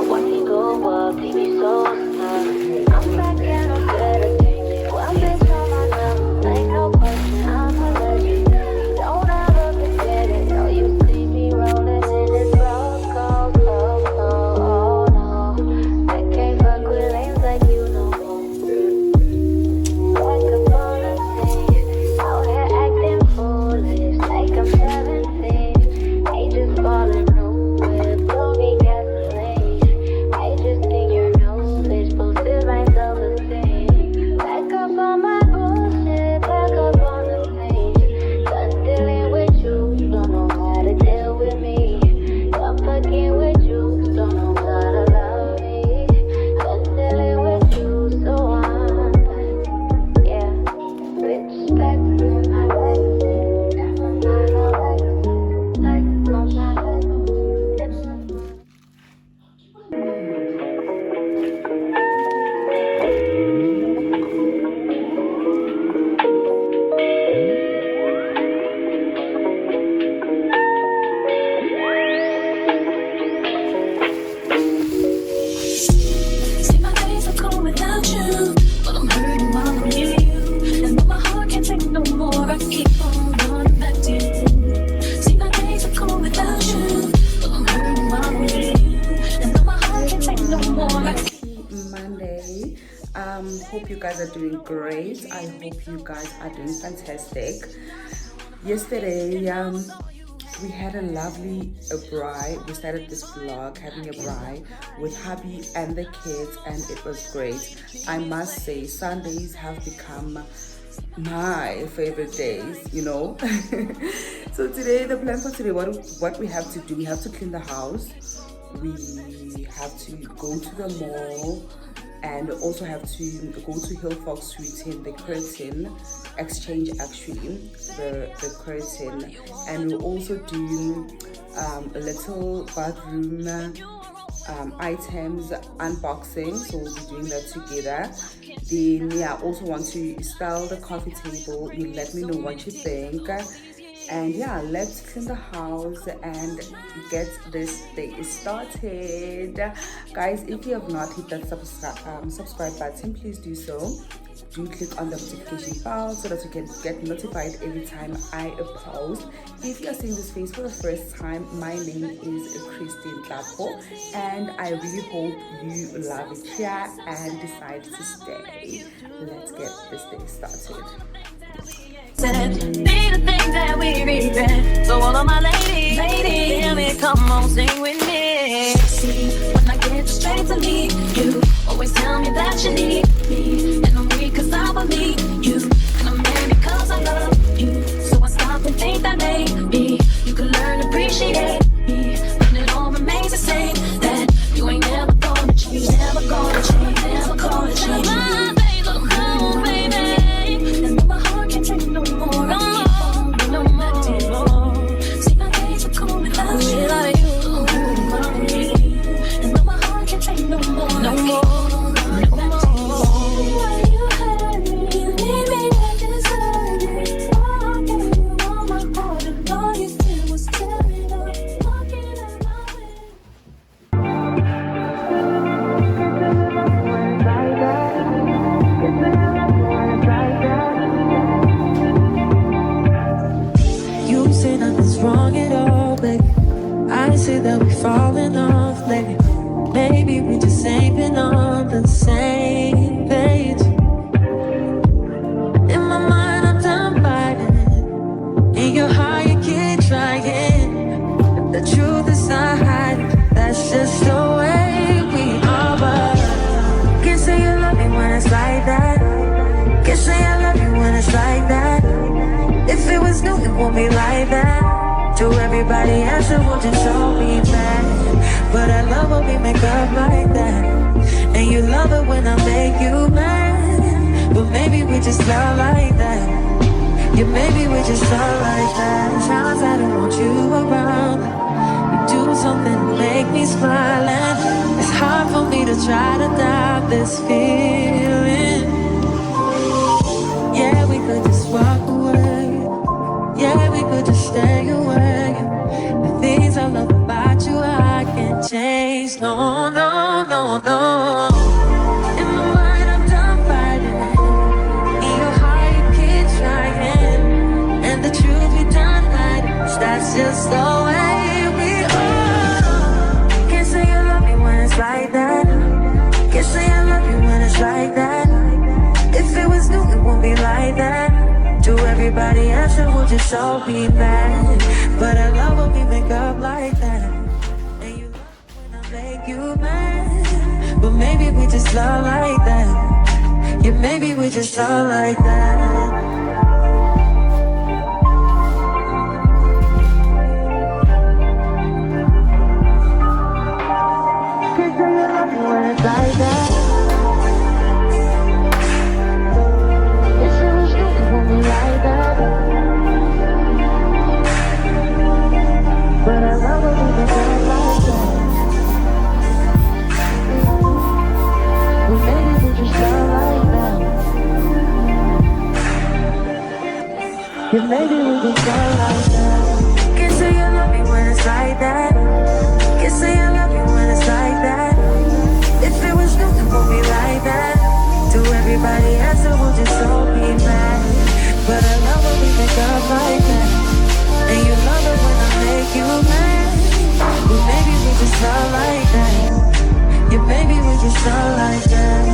watch me go up, leave me so stuck. I'm back and I'm better things. Well, bitch, on my number, like no question, I'm a legend. Don't ever forget it. Oh, you see me rolling in this rose gold, oh no. I can't fuck with lanes like you no more. Like a bonus thing, out here acting foolish, like I'm 17. I just falling nowhere, blow me gasoline. I just think you're novice, boosted my self-esteem. Back up on my bullshit, back up on the scene. Done dealing with you, don't know how to deal with me. Done fucking with you, don't know how to love me. Done dealing with you, so I'm back. Yeah, switch back to my legacy. See my days are cold without you, but I'm hurting while I'm near you. And though my heart can't take no more, I keep on running back to you. See my days are cold without you, but I'm hurting while I'm near you. And though my heart can't take no more, I keep Monday. Hope you guys are doing great. I hope you guys are doing fantastic. Yesterday, we had a lovely braai. We started this vlog having a braai with hubby and the kids, and it was great. I must say, Sundays have become my favorite days, you know. So today, the plan for today, what we have to do, we have to clean the house, we have to go to the mall, and also have to go to Hillfox to return the curtain exchange, actually the curtain, and we'll also do a little bathroom items unboxing, so we'll be doing that together. Then yeah, I also want to style the coffee table. You let me know what you think. And yeah, let's clean the house and get this day started. Guys, if you have not hit that subscribe button, please do so. Do click on the notification bell so that you can get notified every time I post. If you are seeing this face for the first time, my name is Christine Tlapo, and I really hope you love it here and decide to stay. Let's get this day started. said, be the thing that we regret. So all of my ladies, hear me, come on, sing with me. See, when I get straight to me, you always tell me that you need me. And I'm weak cause I believe you, and I'm mad because I love you. So I stop and think that maybe you could learn to appreciate me. When it all remains the same, that you ain't never gonna change, never gonna change, never gonna change. My days are cold, baby, and though my heart can't take no more, I keep on no more. See, my days are cold without you, and though my heart can't take no more, no more. Wrong at all, baby. I say that we falling off lately. Maybe we just ain't been on the same page. In my mind, I'm done fighting. In your heart, you keep trying. The truth is not hiding. That's just the way we are. But can't say you love me when it's like that. Can't say I love you when it's like that. If it was new, it won't be like that. To everybody else, it will just show me back. But I love when we make up like that. And you love it when I make you mad. But maybe we just love like that. Yeah, maybe we just love like that. Times I don't want you around. You do something to make me smile, and it's hard for me to try to stop this feeling. Yeah, we could just walk away. Yeah, we could just stay away. The things I love about you, I can't change. No, no. no, no, no. In my mind, I'm done fighting. In your heart, you keep trying. And the truth you done hiding. That's just the way we are. Can't say you love me when it's like that. Can't say I love you when it's like that. If it was new, it won't be like that. To everybody else, it would just all be bad. But I love when we make up like that. And you love when I make you mad. But maybe we just love like that. Yeah, maybe we just love like that. Can't say you love me when it's like that. If it was you, it won't be like that. But I love when we make up like that. Well, maybe we just love like that. Yeah, maybe we just love like that. Can't say you love me when it's like that. Can't say I love you when it's like that. If it was new, it won't be like that. To everybody else, it will just all be mad. But I love when we make up like that. And you love it when I make you mad. Well, maybe we just love like that. Yeah, maybe we just love like that.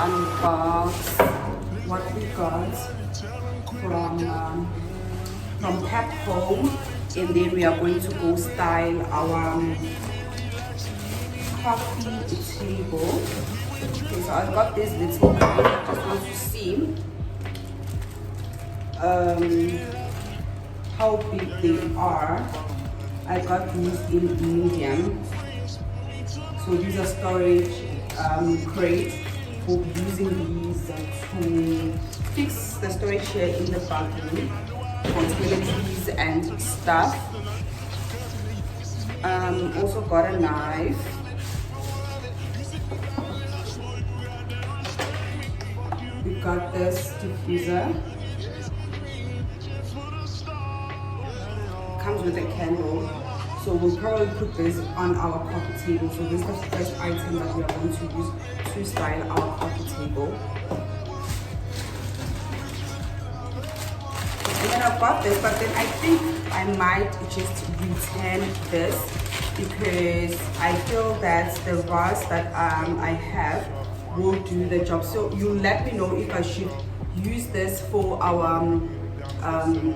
Unbox what we got from Tap Home, and then we are going to go style our coffee table. Okay, so I've got this little guy. I just want to see how big they are. I got these in medium. So these are storage crates. We'll be using these to fix the storage here in the bathroom for toiletries and stuff. Also got a knife. We got this diffuser. Comes with a candle. So we'll probably put this on our coffee table. So this is the first item that we are going to use to style our coffee table. And then I've got this, but then I think I might just return this because I feel that the vase that I have will do the job. So you let me know if I should use this for our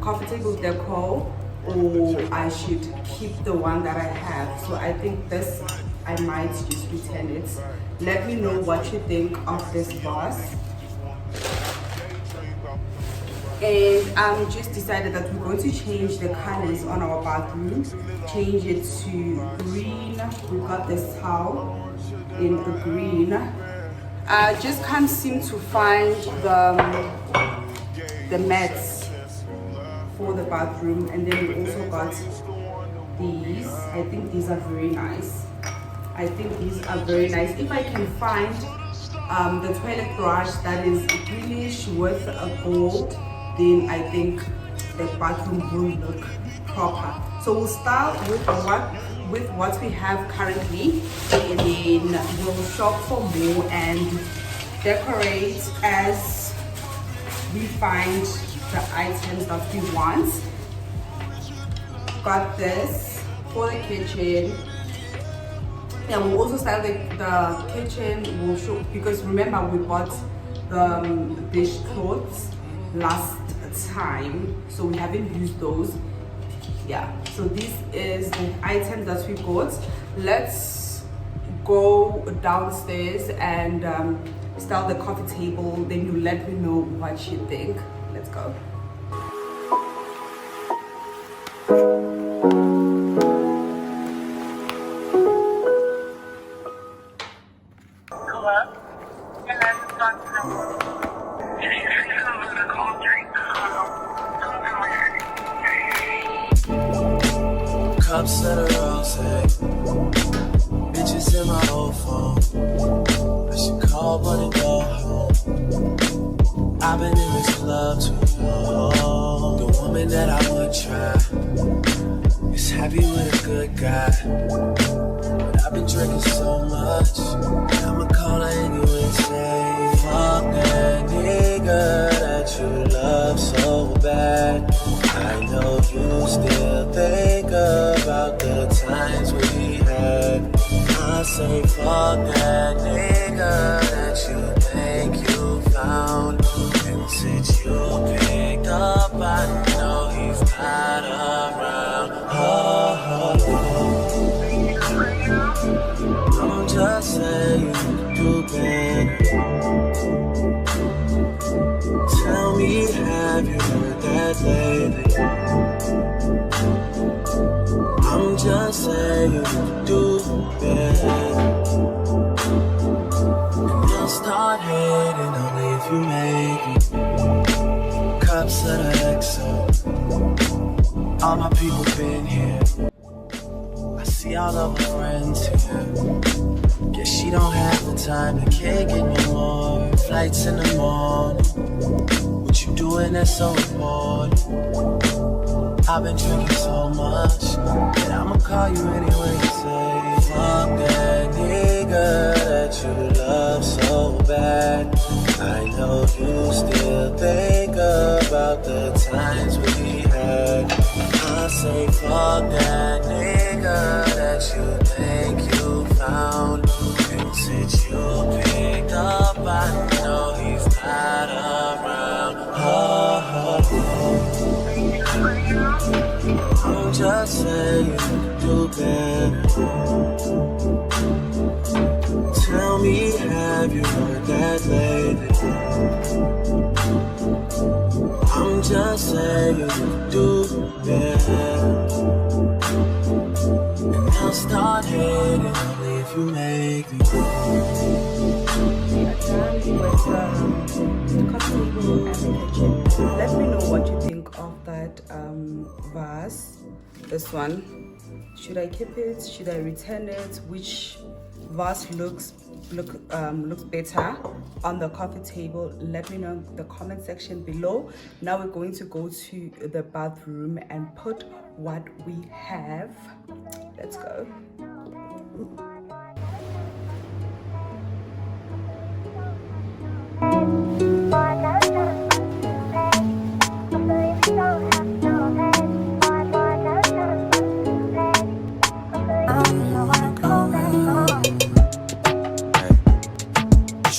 coffee table decor, or I should keep the one that I have. So I think this, I might just return it. Let me know what you think of this vase. And just decided that we're going to change the colors on our bathroom, change it to green. We got this towel in a green. I just can't seem to find the mats for the bathroom. And then we also got these. I think these are very nice. I think these are very nice. If I can find the toilet brush that is greenish with a gold, then I think the bathroom will look proper. So we'll start with what we have currently, and then we'll shop for more and decorate as we find the items that we want. Got this for the kitchen. Yeah, we'll also style the kitchen. We'll show, because remember we bought the dishcloths last time, so we haven't used those. Yeah, so this is the items that we got. Let's go downstairs and style the coffee table. Then you let me know what you think. Let's go. Cups of the rose, bitches in my old phone. I should call one and go home. I've been in this club too long. The woman that I would try is happy with a good guy. But I've been drinking so much, I'ma call her anyway and say, fuck that nigga that you love so bad. I know you still think about the times we had. I say fuck that nigga that you think you found. And since you picked up, I know he's not around. I'm just saying you better. Tell me, have you heard that lately? I'm just saying you do better. And I'll start hating only if you make me. Cups of the XO. All my people been here. I see all of her friends here. Guess she don't have the time to kick it no more. Flights in the morning. What you doing that's so important? I've been drinking so much that I'ma call you anyway and say, fuck that nigga that you love so bad. I know you still think about the times we had. I say fuck that nigga that you think you found. And since you picked up, I know he's not around. I'm just saying do better. Tell me, have you heard that lately? I'm just saying do better. And I'll start hating only if you make me. We are done with the coffee table and the kitchen. Let me know what you think of that vase. This one. Should I keep it? Should I return it? Which vase looks better on the coffee table? Let me know in the comment section below. Now we're going to go to the bathroom and put what we have. Let's go.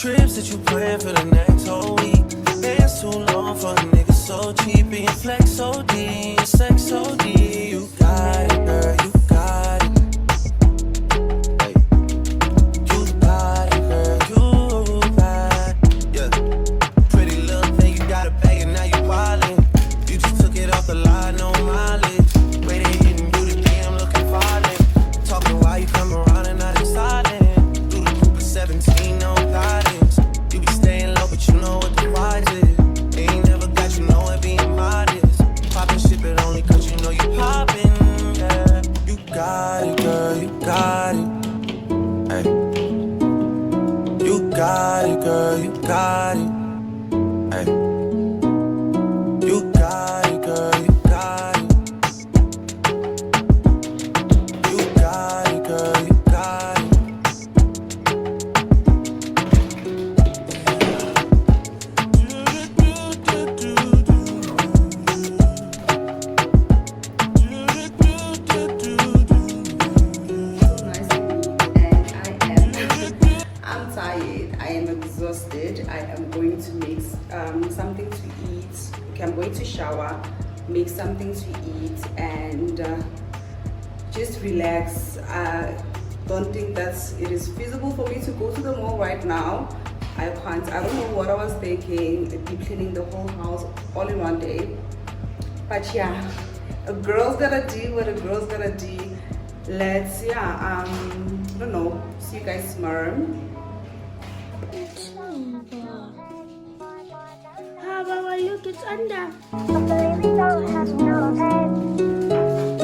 Trips that you plan for the next whole week. Bands too long for a nigga so cheap. Being flex OD, sex OD. You got it, girl, you got it. Hey. You got it, girl, you got it. Yeah. Pretty little thing, you got a bag and now you wildin'. You just took it off the line, no mileage. Way they hitting you, the DM looking violent. Talking while you come around and not silent. Through the group of 17, no guidance. You be staying low, but you know what the price is. Ain't never got you know it being modest. Poppin' shit, but only cause you know you poppin', yeah. You got it, girl, you got it. Hey. You got it, girl, you got it. Hey. You got it, girl, you got it. You got it, girl, you got it. I'm tired. I am exhausted. I am going to make something to eat. Okay, I'm going to shower, make something to eat, and just relax. I don't think that it is feasible for me to go to the mall right now. I can't. I don't know what I was thinking. Deep cleaning the whole house all in one day. But yeah, a girl's gotta do what a girl's gotta do. Let's I don't know. See you guys tomorrow. Ah, Baba, look, it's under. Baby, don't have no head.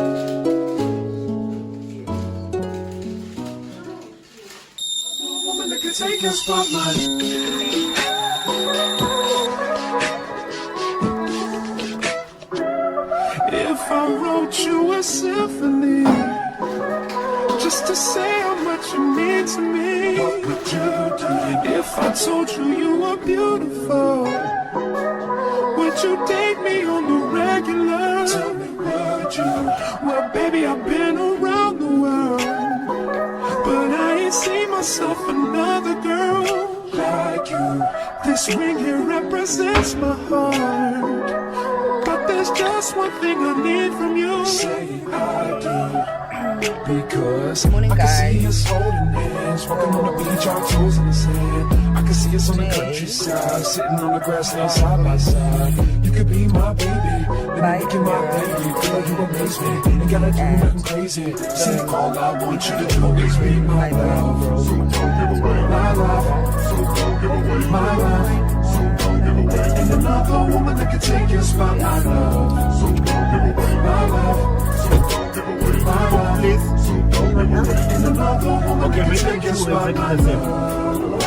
Woman that can take your spotlight. If I wrote you a symphony, just to say how much you mean to me, what would you do? If I told you you were beautiful, would you date me on the regular? Tell me, would you? Well, baby, I've been around the world, but I ain't seen myself another girl like you. This ring here represents my heart, but there's just one thing I need from you. Say I do. Because Morning, I can see guys. us holding hands, walking on the beach, our toes in the sand. I can see us on the Today. countryside, sitting on the grassland side by side. You could be my baby, then Bye, you can my girl. baby. Girl, you amaze me, ain't gotta do nothing crazy. See, all I want you to do is be my love. So don't give away my love. So don't give away my love. So don't give away. And another woman that can take your spot, my love. So don't give away my love. So don't give away my love. So don't give away. And another woman that can take your spot, my love.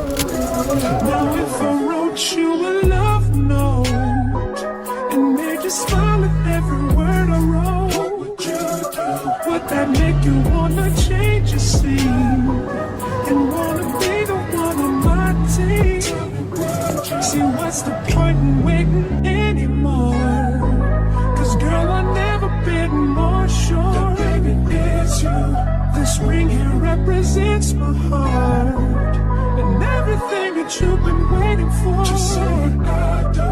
Now if I wrote you a love note and made you smile at every word I wrote, what would you do? Would that make you wanna change your scene and wanna be the one on my team? See, what's the point in waiting anymore? Cause girl, I've never been more sure that baby it's you. This ring here represents my heart and everything that you've been waiting for. Just say I do.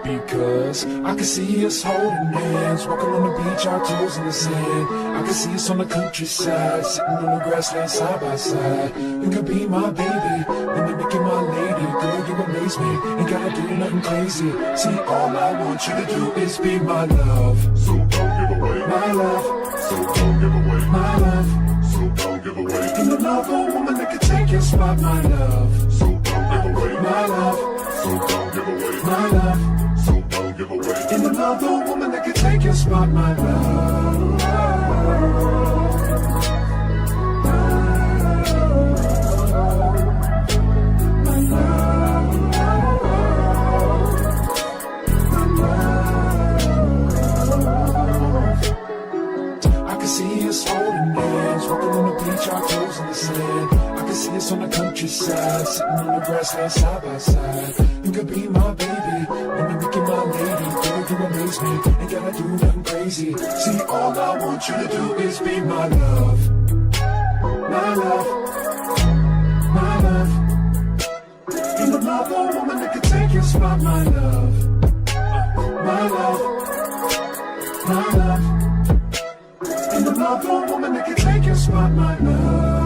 Because I can see us holding hands, walking on the beach, our toes in the sand. I can see us on the countryside, sitting on the grassland side by side. You could be my baby, and then make you my lady. Girl, you amaze me, ain't gotta do nothing crazy. See, all I want you to do is be my love. So don't give away my love. So don't give away my love. So don't give away. And another woman that can take your spot, my love. So don't give away my love. So don't give away my love. So don't give away. And another woman that can take your spot, my love. I can see us holding hands, walking on the beach, our toes in the sand. I can see us on the countryside, sitting on the grassland side by side. You could be my baby, wanna make you my lady. Girl, you amaze me, ain't gotta do nothing crazy. See, all I want you to do is be my love. My love. My love. And another woman that can take your spot, my love. My love. My love. And another woman that can take your spot, my love.